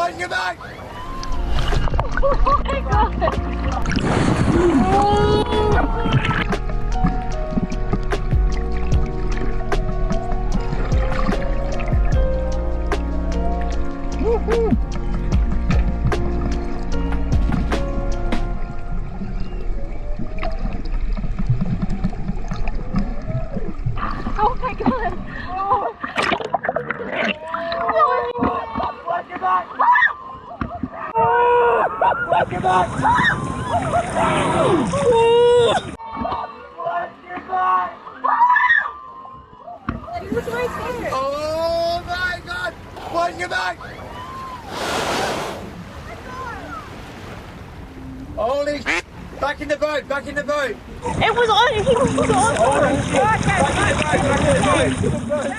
Welcome back! Oh my god! Woohoo! Oh my god! Oh. Welcome back! Welcome back! He was right there! Oh my god! Welcome back! Holy shit! Back in the boat! Back in the boat! It was on! He was on! Back in the boat!